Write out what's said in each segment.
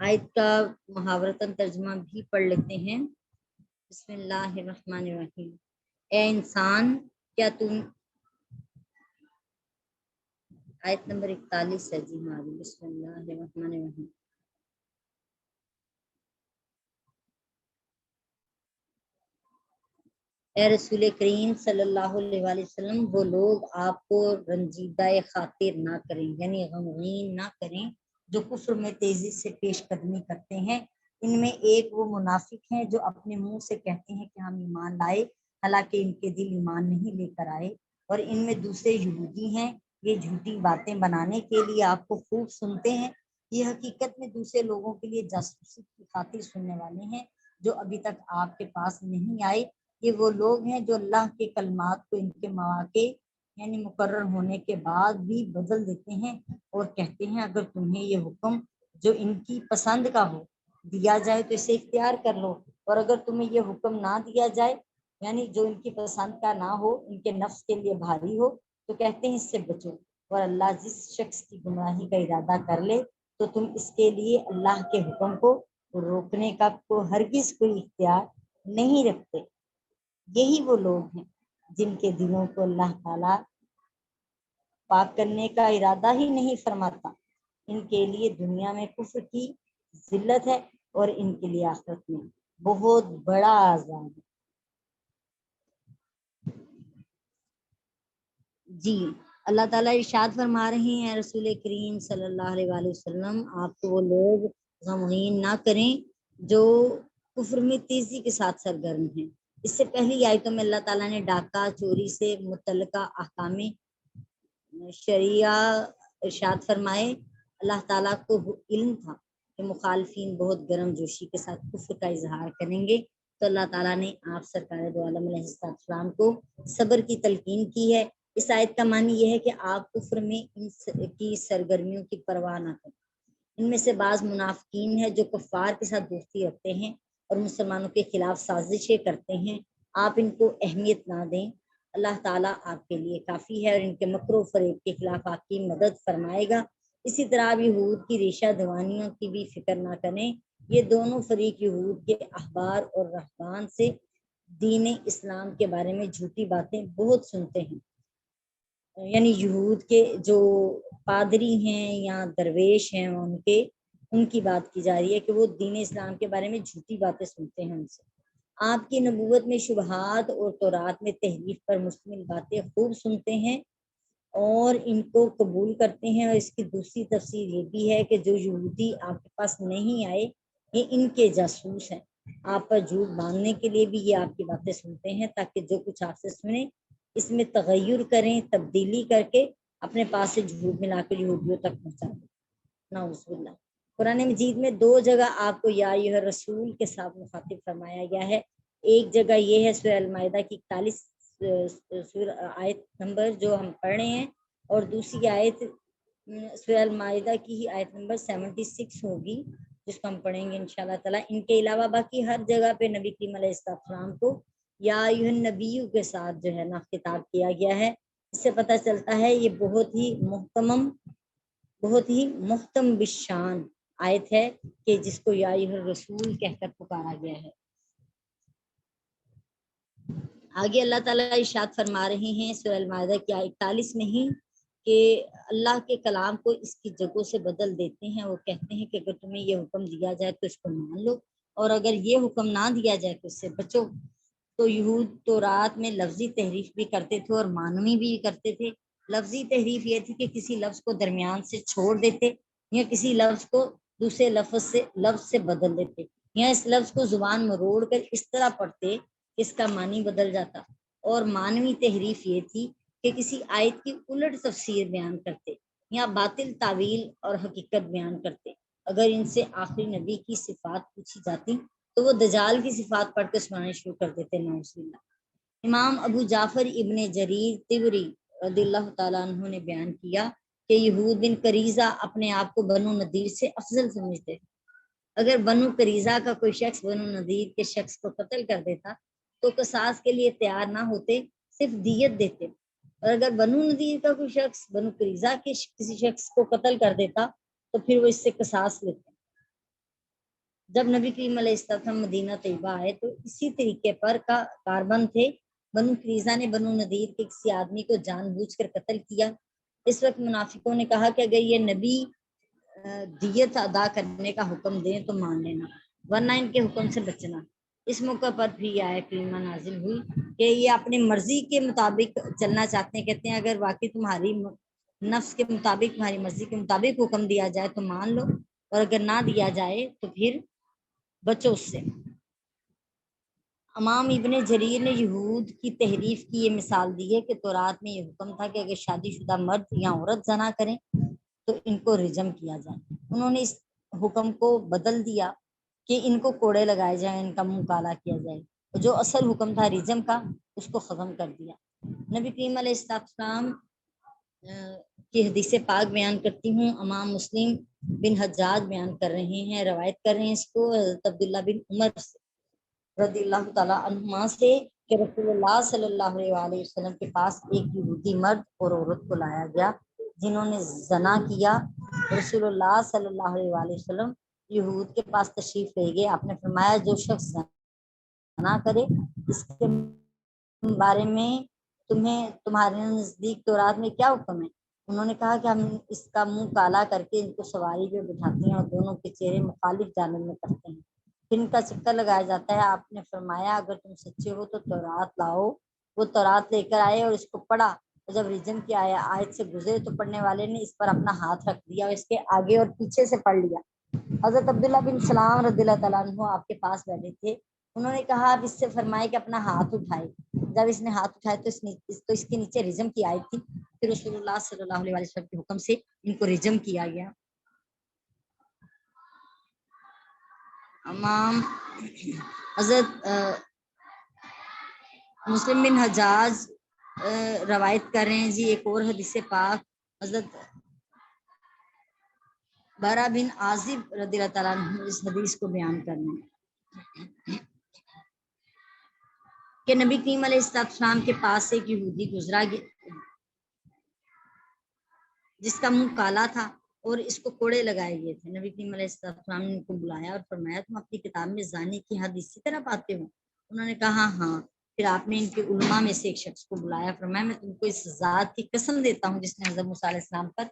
آیت کا محاورتاً ترجمہ بھی پڑھ لیتے ہیں۔ بسم اللہ الرحمن الرحیم۔ اے انسان کیا تم، آیت نمبر 41 ہے جی ہماری۔ بسم اللہ الرحمن الرحیم۔ اے رسول کریم صلی اللہ علیہ وآلہ وسلم، وہ لوگ آپ کو رنجیدہ خاطر نہ کریں، یعنی غمگین نہ کریں، جو کفر میں تیزی سے پیش قدمی کرتے ہیں۔ ان میں ایک وہ منافق ہیں جو اپنے منہ سے کہتے ہیں کہ ہم ایمان لائے، حالانکہ ان کے دل ایمان نہیں لے کر آئے۔ اور ان میں دوسرے یہودی ہیں، یہ جھوٹی باتیں بنانے کے لیے آپ کو خوب سنتے ہیں، یہ حقیقت میں دوسرے لوگوں کے لیے جاسوسی کی خاطر سننے والے ہیں جو ابھی تک آپ کے پاس نہیں آئے۔ یہ وہ لوگ ہیں جو اللہ کے کلمات کو ان کے مواقع یعنی مقرر ہونے کے بعد بھی بدل دیتے ہیں اور کہتے ہیں اگر تمہیں یہ حکم جو ان کی پسند کا ہو دیا جائے تو اسے اختیار کر لو، اور اگر تمہیں یہ حکم نہ دیا جائے یعنی جو ان کی پسند کا نہ ہو، ان کے نفس کے لیے بھاری ہو، تو کہتے ہیں اس سے بچو۔ اور اللہ جس شخص کی گمراہی کا ارادہ کر لے تو تم اس کے لیے اللہ کے حکم کو روکنے کا کو ہرگز کوئی اختیار نہیں رکھتے۔ یہی وہ لوگ ہیں جن کے دلوں کو اللہ تعالیٰ پاک کرنے کا ارادہ ہی نہیں فرماتا۔ ان کے لیے دنیا میں کفر کی ذلت ہے اور ان کے لیے آخرت میں بہت بڑا عذاب ہے۔ جی اللہ تعالیٰ ارشاد فرما رہے ہیں رسول کریم صلی اللہ علیہ وآلہ وسلم، آپ کو وہ لوگ غمگین نہ کریں جو کفر میں تیزی کے ساتھ سرگرم ہیں۔ اس سے پہلی آیتوں میں اللہ تعالیٰ نے ڈاکہ چوری سے متعلقہ احکام شریعہ ارشاد فرمائے۔ اللہ تعالیٰ کو علم تھا کہ مخالفین بہت گرم جوشی کے ساتھ کفر کا اظہار کریں گے، تو اللہ تعالیٰ نے آپ سرکار دو عالم علیہ السلام کو صبر کی تلقین کی ہے۔ اس آیت کا معنی یہ ہے کہ آپ کفر میں ان کی سرگرمیوں کی پرواہ نہ کریں۔ ان میں سے بعض منافقین ہیں جو کفار کے ساتھ دوستی رکھتے ہیں اور مسلمانوں کے خلاف سازشیں کرتے ہیں، آپ ان کو اہمیت نہ دیں، اللہ تعالیٰ آپ کے لیے کافی ہے اور ان کے مکر و فریب کے خلاف آپ کی مدد فرمائے گا۔ اسی طرح آپ یہود کی ریشہ دوانیوں کی بھی فکر نہ کریں، یہ دونوں فریق یہود کے احبار اور رہبان سے دین اسلام کے بارے میں جھوٹی باتیں بہت سنتے ہیں، یعنی یہود کے جو پادری ہیں یا درویش ہیں ان کی بات کی جا رہی ہے کہ وہ دین اسلام کے بارے میں جھوٹی باتیں سنتے ہیں ان سے۔ آپ کی نبوت میں شبہات اور تورات میں تحریف پر مشتمل باتیں خوب سنتے ہیں اور ان کو قبول کرتے ہیں، اور اس کی دوسری تفسیر یہ بھی ہے کہ جو یہودی آپ کے پاس نہیں آئے یہ ان کے جاسوس ہیں، آپ پر جھوٹ باندھنے کے لیے بھی یہ آپ کی باتیں سنتے ہیں تاکہ جو کچھ آپ سے سنیں اس میں تغیر کریں، تبدیلی کر کے اپنے پاس سے جھوٹ ملا کر یہودیوں تک پہنچا دیں۔ نعوذ باللہ۔ قرآن مجید میں دو جگہ آپ کو یا ایھا رسول کے ساتھ مخاطب فرمایا گیا ہے۔ ایک جگہ یہ ہے سورہ المائدہ کی 41 آیت نمبر جو ہم پڑھ رہے ہیں، اور دوسری آیت سورہ المائدہ کی ہی آیت نمبر 76 ہوگی جس کو ہم پڑھیں گے انشاءاللہ تعالیٰ۔ ان کے علاوہ باقی ہر جگہ پہ نبی کریم علیہ السلام کو یا ایھا النبی کے ساتھ جو ہے نا خطاب کیا گیا ہے۔ اس سے پتہ چلتا ہے یہ بہت ہی محتم بالشان آیت ہے کہ جس کو یا ایھا الرسول کہہ کر پکارا گیا ہے۔ آگے اللہ تعالیٰ ارشاد فرما رہے ہیں سورہ المائدہ کی آیت 41 میں ہی کہ اللہ کے کلام کو اس کی جگہوں سے بدل دیتے ہیں، وہ کہتے ہیں کہ اگر تمہیں یہ حکم دیا جائے تو اس کو مان لو، اور اگر یہ حکم نہ دیا جائے تو اس سے بچو۔ تو یہود تورات میں لفظی تحریف بھی کرتے تھے اور معنوی بھی کرتے تھے۔ لفظی تحریف یہ تھی کہ کسی لفظ کو درمیان سے چھوڑ دیتے یا کسی لفظ کو دوسرے لفظ سے بدل دیتے، یا اس لفظ کو زبان مروڑ کر اس طرح پڑھتے اس کا معنی بدل جاتا۔ اور معنوی تحریف یہ تھی کہ کسی آیت کی الٹ تفسیر بیان کرتے یا باطل تعویل اور حقیقت بیان کرتے۔ اگر ان سے آخری نبی کی صفات پوچھی جاتی تو وہ دجال کی صفات پڑھ کے سنانے شروع کر دیتے، نعوذ باللہ۔ امام ابو جعفر ابن جریر طبری رضی اللہ تعالیٰ عنہ نے بیان کیا کہ یہود بن قریظہ اپنے آپ کو بنو نذیر سے افضل سمجھتے، اگر بنو قریظہ کا کوئی شخص بنو نذیر کے شخص کو قتل کر دیتا تو قصاص کے لیے تیار نہ ہوتے، صرف دیت دیتے، اور اگر بنو نذیر کا کوئی شخص بنو قریظہ کے کسی شخص کو قتل کر دیتا تو پھر وہ اس سے قصاص لیتے۔ جب نبی کریم علیہ السلام مدینہ طیبہ آئے تو اسی طریقے پر کاربند تھے۔ بنو قریظہ نے بنو نذیر کے کسی آدمی کو جان بوجھ کر قتل کیا۔ اس وقت منافقوں نے کہا کہ اگر یہ نبی دیت ادا کرنے کا حکم دیں تو مان لینا، ورنہ ان کے حکم سے بچنا۔ اس موقع پر بھی یہ آیت کریمہ نازل ہوئی کہ یہ اپنی مرضی کے مطابق چلنا چاہتے ہیں، کہتے ہیں اگر واقعی تمہاری نفس کے مطابق، تمہاری مرضی کے مطابق حکم دیا جائے تو مان لو، اور اگر نہ دیا جائے تو پھر بچو اس سے۔ امام ابن جریر نے یہود کی تحریف کی یہ مثال دی ہے کہ تورات میں یہ حکم تھا کہ اگر شادی شدہ مرد یا عورت زنا کریں تو ان کو رجم کیا جائے۔ انہوں نے اس حکم کو بدل دیا کہ ان کو کوڑے لگائے جائیں، ان کا منہ کالا کیا جائے، جو اصل حکم تھا رجم کا اس کو ختم کر دیا۔ نبی کریم علیہ السلام کی حدیث پاک بیان کرتی ہوں، امام مسلم بن حجاج بیان کر رہے ہیں، روایت کر رہے ہیں اس کو حضرت عبداللہ بن عمر رضی اللہ تعالیٰ عنہما سے کہ رسول اللہ صلی اللہ علیہ وسلم کے پاس ایک یہودی مرد اور عورت کو لایا گیا جنہوں نے زنا کیا۔ رسول اللہ صلی اللہ علیہ وسلم یہود کے پاس تشریف لے گئے۔ آپ نے فرمایا جو شخص زنا کرے اس کے بارے میں تمہارے نزدیک تورات میں کیا حکم ہے؟ انہوں نے کہا کہ ہم اس کا منہ کالا کر کے ان کو سواری پہ بٹھاتے ہیں اور دونوں کے چہرے مخالف جانب میں کرتے ہیں، پھر ان کا چکر لگایا جاتا ہے۔ آپ نے فرمایا اگر تم سچے ہو تو تورات لاؤ۔ وہ تورات لے کر آئے اور اس کو پڑھا، اور جب رجم کی آیت سے گزرے تو پڑھنے والے نے اس پر اپنا ہاتھ رکھ دیا اور اس کے آگے اور پیچھے سے پڑھ لیا۔ حضرت عبداللہ بن سلام رضی اللہ تعالیٰ عنہ آپ کے پاس بیٹھے تھے، انہوں نے کہا آپ اس سے فرمائے کہ اپنا ہاتھ اٹھائے۔ جب اس نے ہاتھ اٹھائے تو اس کے نیچے رجم کی آیت تھی، پھر رسول اللہ صلی اللہ علیہ وسلم کے حکم سے ان کو رجم کیا گیا۔ امام حضرت مسلم بن حجاج روایت کر رہے ہیں جی ایک اور حدیث پاک، حضرت برا بن عازب رضی اللہ تعالیٰ عنہ اس حدیث کو بیان کر رہے ہیں کہ نبی کریم علیہ السلام کے پاس سے ایک یہودی گزرا جس کا منہ کالا تھا اور اس کو کوڑے لگائے گئے تھے۔ نبی کریم علیہ السلام نے ان کو بلایا اور فرمایا تم اپنی کتاب میں زانی کی حد اسی طرح پاتے ہو؟ انہوں نے کہا ہاں۔ پھر آپ نے ان کے علماء میں سے ایک شخص کو بلایا، فرمایا میں تم کو اس ذات کی قسم دیتا ہوں جس نے حضرت موسیٰ علیہ السلام پر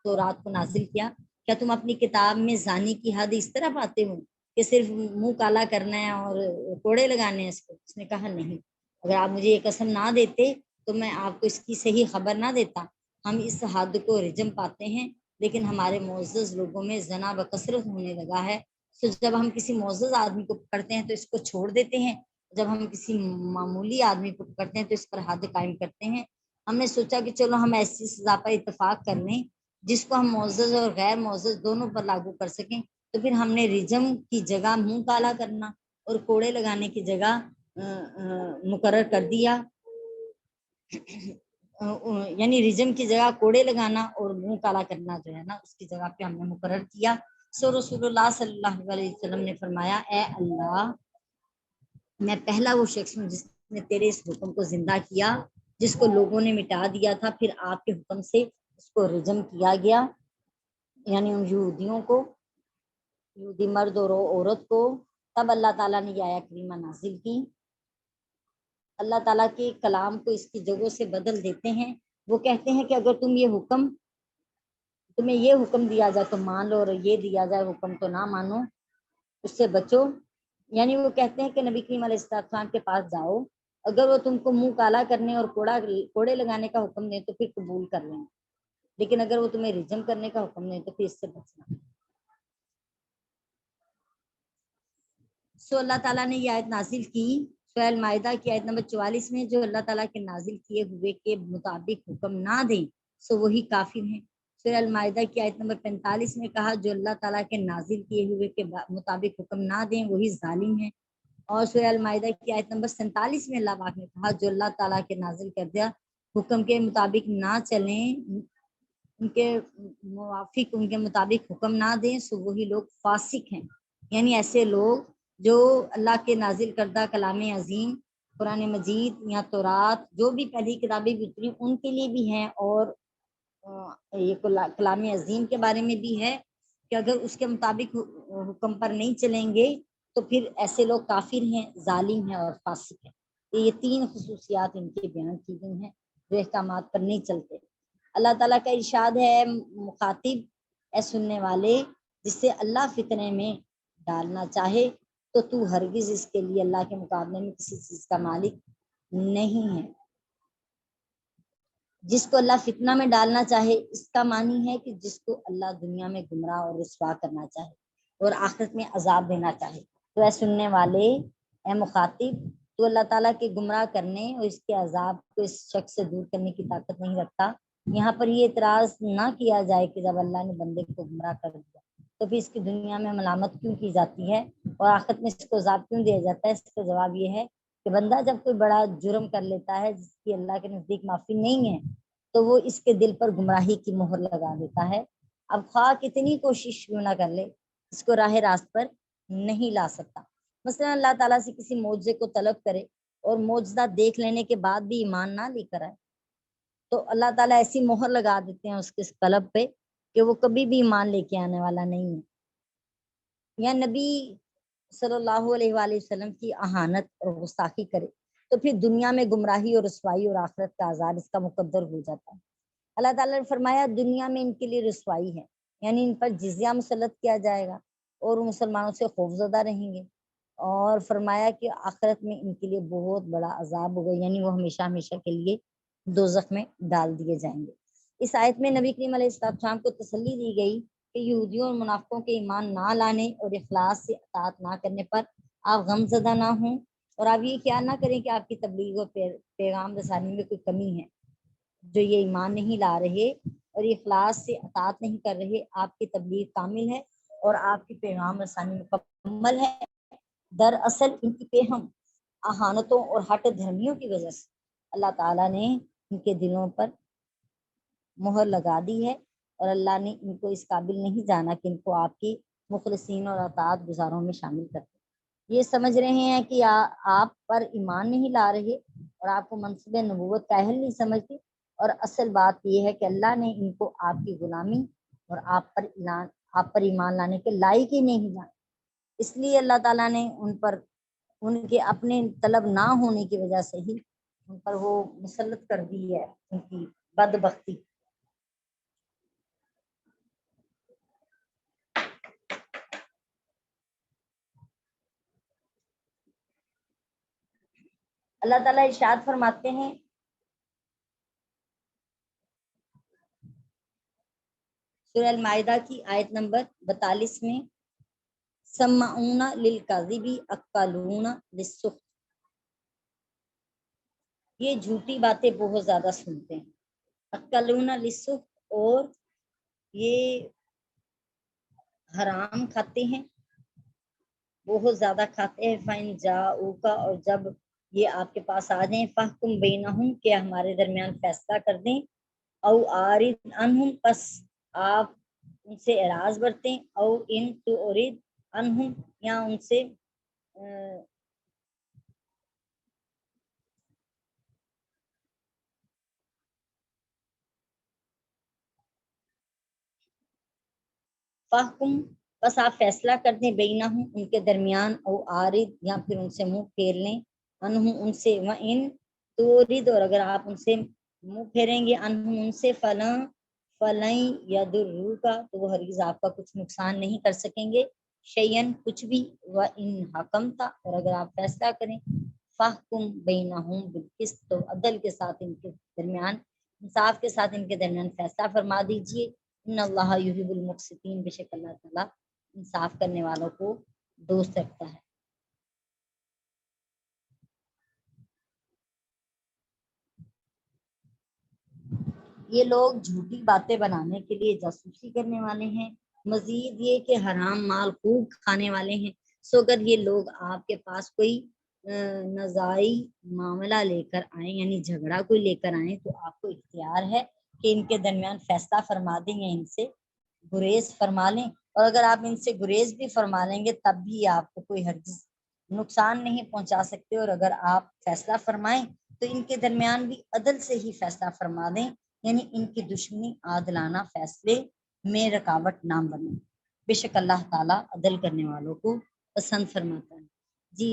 تورات کو نازل کیا، کیا تم اپنی کتاب میں زانی کی حد اس طرح پاتے ہو کہ صرف منہ کالا کرنا ہے اور کوڑے لگانے ہیں اس کو؟ اس نے کہا نہیں، اگر آپ مجھے یہ قسم نہ دیتے تو میں آپ کو اس کی صحیح خبر نہ دیتا۔ ہم اس حد کو رجم پاتے ہیں، لیکن ہمارے معزز لوگوں میں زنا بکثرت ہونے لگا ہے، تو جب ہم کسی معزز آدمی کو پکڑتے ہیں تو اس کو چھوڑ دیتے ہیں، جب ہم کسی معمولی آدمی کو پکڑتے ہیں تو اس پر حد قائم کرتے ہیں۔ ہم نے سوچا کہ چلو ہم ایسی سزا پر اتفاق کر لیں جس کو ہم معزز اور غیر معزز دونوں پر لاگو کر سکیں، تو پھر ہم نے رجم کی جگہ منہ کالا کرنا اور کوڑے لگانے کی جگہ مقرر کر دیا، یعنی رجم کی جگہ کوڑے لگانا اور منہ کالا کرنا جو ہے نا اس کی جگہ پہ ہم نے مقرر کیا۔ سو رسول اللہ صلی اللہ علیہ وسلم نے فرمایا اے اللہ، میں پہلا وہ شخص ہوں جس نے تیرے اس حکم کو زندہ کیا جس کو لوگوں نے مٹا دیا تھا، پھر آپ کے حکم سے اس کو رجم کیا گیا، یعنی ان یہودیوں کو، یہودی مرد اور عورت کو۔ تب اللہ تعالیٰ نے یہ آیت کریمہ نازل کی۔ اللہ تعالیٰ کے کلام کو اس کی جگہوں سے بدل دیتے ہیں۔ وہ کہتے ہیں کہ اگر تمہیں یہ حکم دیا جائے تو مان لو اور یہ دیا جائے حکم تو نہ مانو، اس سے بچو۔ یعنی وہ کہتے ہیں کہ نبی کریم علیہ السلام کے پاس جاؤ، اگر وہ تم کو منہ کالا کرنے اور کوڑے لگانے کا حکم دیں تو پھر قبول کر لیں، لیکن اگر وہ تمہیں رجم کرنے کا حکم دیں تو پھر اس سے بچنا۔ سو اللہ تعالیٰ نے یہ آیت نازل کی سورہ المائدہ کی آیت نمبر 44 میں، جو اللہ تعالیٰ کے نازل کیے ہوئے کے مطابق حکم نہ دیں سو وہی کافر ہیں۔ سورہ المائدہ کی آیت نمبر 45 میں کہا جو اللہ تعالیٰ کے نازل کیے ہوئے کے مطابق حکم نہ دیں وہی ظالم ہیں۔ اور سورہ المائدہ کی آیت نمبر 47 میں اللہ پاک نے کہا جو اللہ تعالیٰ کے نازل کردہ حکم کے مطابق نہ چلیں، ان کے موافق ان کے مطابق حکم نہ دیں سو وہی لوگ فاسق ہیں۔ یعنی ایسے لوگ جو اللہ کے نازل کردہ کلام عظیم قرآن مجید یا تورات جو بھی پہلی کتابیں اتری ان کے لیے بھی ہیں، اور یہ کلام عظیم کے بارے میں بھی ہے، کہ اگر اس کے مطابق حکم پر نہیں چلیں گے تو پھر ایسے لوگ کافر ہیں، ظالم ہیں اور فاسق ہیں۔ یہ 3 خصوصیات ان کے بیان کی گئی ہیں جو احکامات پر نہیں چلتے۔ اللہ تعالیٰ کا ارشاد ہے مخاطب اے سننے والے، جس سے اللہ فتنے میں ڈالنا چاہے تو ہرگز اس کے لیے اللہ کے مقابلے میں کسی چیز کا مالک نہیں ہے۔ جس کو اللہ فتنہ میں ڈالنا چاہے، اس کا معنی ہے کہ جس کو اللہ دنیا میں گمراہ اور رسوا کرنا چاہے اور آخرت میں عذاب دینا چاہے۔ تو اے سننے والے، اے مخاطب، تو اللہ تعالیٰ کے گمراہ کرنے اور اس کے عذاب کو اس شخص سے دور کرنے کی طاقت نہیں رکھتا۔ یہاں پر یہ اعتراض نہ کیا جائے کہ جب اللہ نے بندے کو گمراہ کر دیا تو پھر اس کی دنیا میں ملامت کیوں کی جاتی ہے اور آخرت میں اس کو عذاب کیوں دیا جاتا ہے۔ اس کا جواب یہ ہے کہ بندہ جب کوئی بڑا جرم کر لیتا ہے جس کی اللہ کے نزدیک معافی نہیں ہے تو وہ اس کے دل پر گمراہی کی مہر لگا دیتا ہے۔ اب خواہ کتنی کوشش کیوں نہ کر لے، اس کو راہ راست پر نہیں لا سکتا۔ مثلا اللہ تعالیٰ سے کسی معجزے کو طلب کرے اور معجزہ دیکھ لینے کے بعد بھی ایمان نہ لے کر آئے تو اللہ تعالیٰ ایسی مہر لگا دیتے ہیں اس کے طلب پہ کہ وہ کبھی بھی ایمان لے کے آنے والا نہیں ہے۔ یا نبی صلی اللہ علیہ وآلہ وسلم کی اہانت اور گستاخی کرے تو پھر دنیا میں گمراہی اور رسوائی اور آخرت کا عذاب اس کا مقدر ہو جاتا ہے۔ اللہ تعالیٰ نے فرمایا دنیا میں ان کے لیے رسوائی ہے، یعنی ان پر جزیہ مسلط کیا جائے گا اور وہ مسلمانوں سے خوفزدہ رہیں گے، اور فرمایا کہ آخرت میں ان کے لیے بہت بڑا عذاب ہوگا، یعنی وہ ہمیشہ ہمیشہ کے لیے دوزخ میں ڈال دیے جائیں گے۔ اس آیت میں نبی کریم علیہ السلام کو تسلی دی گئی کہ یہودیوں اور منافقوں کے ایمان نہ لانے اور اخلاص سے اطاعت نہ کرنے پر آپ غم زدہ نہ ہوں، اور آپ یہ خیال نہ کریں کہ آپ کی تبلیغ و پیغام رسانی میں کوئی کمی ہے۔ جو یہ ایمان نہیں لا رہے اور یہ اخلاص سے اطاعت نہیں کر رہے، آپ کی تبلیغ کامل ہے اور آپ کی پیغام رسانی مکمل ہے۔ دراصل ان کی پیہم اہانتوں اور ہٹ دھرمیوں کی وجہ سے اللہ تعالیٰ نے ان کے دلوں پر مہر لگا دی ہے اور اللہ نے ان کو اس قابل نہیں جانا کہ ان کو آپ کی مخلصین اور اطاعت گزاروں میں شامل کرتے۔ یہ سمجھ رہے ہیں کہ آپ پر ایمان نہیں لا رہے اور آپ کو منصب نبوت کا اہل نہیں سمجھتے، اور اصل بات یہ ہے کہ اللہ نے ان کو آپ کی غلامی اور آپ پر ایمان لانے کے لائق ہی نہیں جانا، اس لیے اللہ تعالیٰ نے ان پر ان کے اپنے طلب نہ ہونے کی وجہ سے ہی ان پر وہ مسلط کر دی ہے ان کی بدبختی۔ اللہ تعالیٰ ارشاد فرماتے ہیں سورہ المائدہ کی آیت نمبر 42 میں، سمعون للکذب اکالون للسحت، یہ جھوٹی باتیں بہت زیادہ سنتے ہیں، اکالون للسحت، اور یہ حرام کھاتے ہیں، بہت زیادہ کھاتے ہیں۔ فَإِن جَاءُوكَ، اور جب یہ آپ کے پاس آ جائیں، فَاحْكُم بَيْنَهُمْ، کہ ہمارے درمیان فیصلہ کر دیں، او اعرض عنہم، پس آپ ان سے اعراض برتیں، او ان تعرض عنہم، یا ان سے فَاحْكُم، بس آپ فیصلہ کر دیں، بینہم، ان کے درمیان، او عارض، یا پھر ان سے منہ پھیر لیں، عنہم، ان سے، وَإِن تُعْرِضْ، اور اگر آپ ان سے منہ پھیریں گے، عنہم، ان سے، فَلَن يَضُرُّوكَ، تو وہ ہرگز آپ کا کچھ نقصان نہیں کر سکیں گے، شیئن، کچھ بھی، وَإِن حَكَمْتَ، اور اگر آپ فیصلہ کریں، فَاحْكُم بَيْنَهُم بِالْقِسْطِ، تو عدل کے ساتھ ان کے درمیان، انصاف کے ساتھ ان کے درمیان فیصلہ فرما دیجئے، ان اللہ یحب المقسطین، بے شک اللہ تعالیٰ انصاف کرنے والوں کو دوست رکھتا ہے۔ یہ لوگ جھوٹی باتیں بنانے کے لیے جاسوسی کرنے والے ہیں، مزید یہ کہ حرام مال خوب کھانے والے ہیں۔ سو اگر یہ لوگ آپ کے پاس کوئی نزاعی معاملہ لے کر آئیں، یعنی جھگڑا کوئی لے کر آئیں، تو آپ کو اختیار ہے کہ ان کے درمیان فیصلہ فرما دیں یا ان سے گریز فرما لیں، اور اگر آپ ان سے گریز بھی فرما لیں گے تب بھی آپ کو کوئی ہرگز نقصان نہیں پہنچا سکتے، اور اگر آپ فیصلہ فرمائیں تو ان کے درمیان بھی عدل سے ہی فیصلہ فرما دیں، یعنی ان کی دشمنی عادلانہ فیصلے میں رکاوٹ نہ بنے۔ بے شک اللہ تعالیٰ عدل کرنے والوں کو پسند فرماتا ہے۔ جی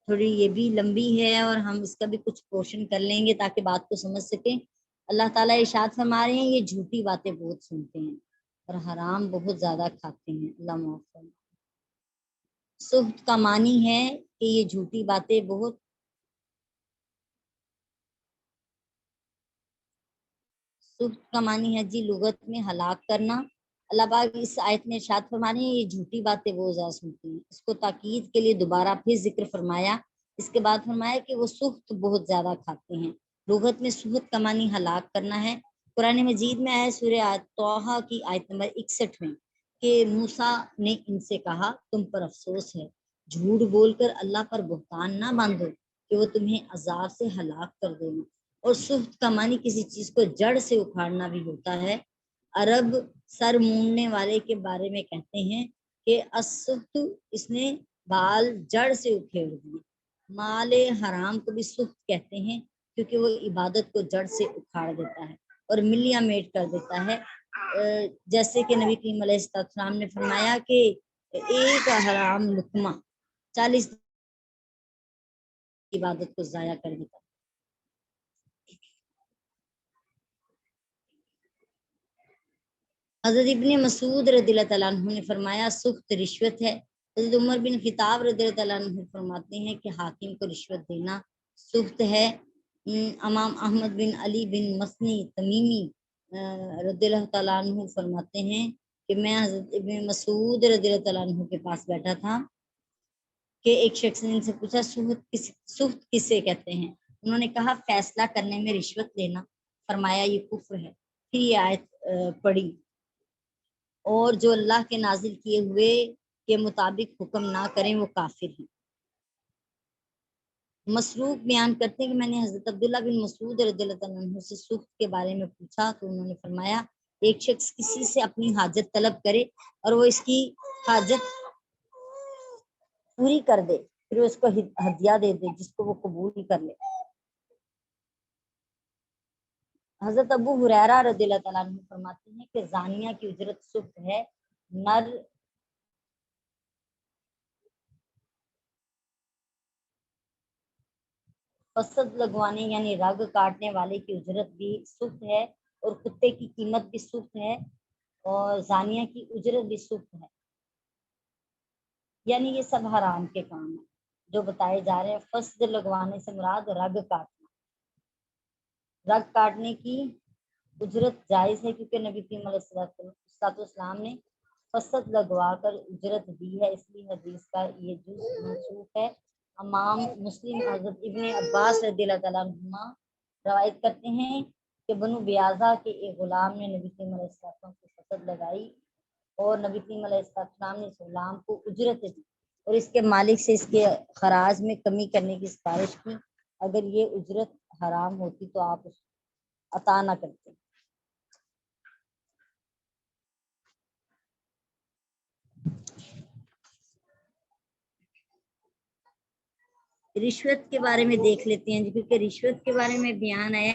تھوڑی یہ بھی لمبی ہے اور ہم اس کا بھی کچھ پورشن کر لیں گے تاکہ بات کو سمجھ سکیں۔ اللہ تعالیٰ ارشاد فرما رہے ہیں یہ جھوٹی باتیں بہت سنتے ہیں اور حرام بہت زیادہ کھاتے ہیں، اللہ معاف فرمائے۔ سخت کا معنی ہے کہ یہ جھوٹی باتیں بہت سخت کا معنی ہے جی لغت میں ہلاک کرنا۔ اللہ پاک اس آیت میں ارشاد فرما رہے ہیں یہ جھوٹی باتیں وہ زیادہ سنتی ہیں۔ اس کو تاکید کے لیے دوبارہ پھر ذکر فرمایا، اس کے بعد فرمایا کہ وہ سخت بہت زیادہ کھاتے ہیں۔ لغت میں سخت کا معنی ہلاک کرنا ہے۔ قرآن مجید میں آیا سورہ طٰہٰ کی آیت نمبر 61 میں کہ موسیٰ نے ان سے کہا تم پر افسوس ہے، جھوٹ بول کر اللہ پر بہتان نہ باندھو کہ وہ تمہیں عذاب سے ہلاک کر دے گا۔ اور سخت کا معنی کسی چیز کو جڑ سے اکھاڑنا بھی ہوتا ہے۔ عرب سر مونڈنے والے کے بارے میں کہتے ہیں کہ السخت، اس نے بال جڑ سے اکھیڑ دیے۔ مال حرام کو بھی سخت کہتے ہیں کیونکہ وہ عبادت کو جڑ سے اکھاڑ دیتا ہے اور ملیاں میٹ کر دیتا ہے۔ جیسے کہ نبی کریم علیہ السلام نے فرمایا کہ ایک حرام لقمہ 40 عبادت کو ضائع کر دیتا ہے۔ حضرت ابن مسعود رضی اللہ تعالیٰ عنہ نے فرمایا سخت رشوت ہے۔ حضرت عمر بن خطاب رضی اللہ تعالیٰ عنہ فرماتے ہیں کہ حاکم کو رشوت دینا سخت ہے۔ امام احمد بن علی بن مسنی تمیمی رضی اللہ تعالیٰ عنہ فرماتے ہیں کہ میں حضرت ابن مسعود رضی اللہ تعالیٰ عنہ کے پاس بیٹھا تھا کہ ایک شخص نے ان سے پوچھا سخت کسے کہتے ہیں؟ انہوں نے کہا فیصلہ کرنے میں رشوت لینا۔ فرمایا یہ کفر ہے۔ پھر یہ آیت پڑھی اور جو اللہ کے نازل کیے ہوئے کے مطابق حکم نہ کریں وہ کافر ہیں۔ مسروق بیان کرتے ہیں کہ میں نے حضرت عبداللہ بن مسعود رضی اللہ عنہ سے سخت کے بارے میں پوچھا تو انہوں نے فرمایا ایک شخص کسی سے اپنی حاجت طلب کرے اور وہ اس کی حاجت پوری کر دے پھر اس کو ہدیہ دے دے جس کو وہ قبول کر لے۔ حضرت ابو ہریرہ رضی اللہ تعالیٰ عنہ فرماتے ہیں کہ زانیہ کی اجرت سخت ہے۔ نر فسد لگوانے یعنی رگ کاٹنے والے کی اجرت بھی سخت ہے اور کتے کی قیمت بھی سخت ہے اور زانیہ کی اجرت بھی سخت ہے۔ یعنی یہ سب حرام کے کام ہیں جو بتائے جا رہے ہیں۔ فسد لگوانے سے مراد رگ کاٹنا۔ رگ کاٹنے کی اجرت جائز ہے کیونکہ نبی کریم علیہ السلام نے فسد لگوا کر اجرت دی ہے، اس لیے حدیث کا یہ جز منسوخ ہے۔ امام مسلم حضرت ابن عباس رضی اللہ تعالیٰ عنہما روایت کرتے ہیں کہ بنو بیازا کے ایک غلام نے نبی کریم علیہ السلام کو فسد لگائی اور نبی کریم علیہ السلام نے اس غلام کو اجرت دی اور اس کے مالک سے اس کے خراج میں کمی کرنے کی سفارش کی۔ اگر یہ اجرت حرام ہوتی تو آپ اس عطا نہ کرتے۔ رشوت کے بارے میں دیکھ لیتے ہیں کیونکہ رشوت کے بارے میں بیان آیا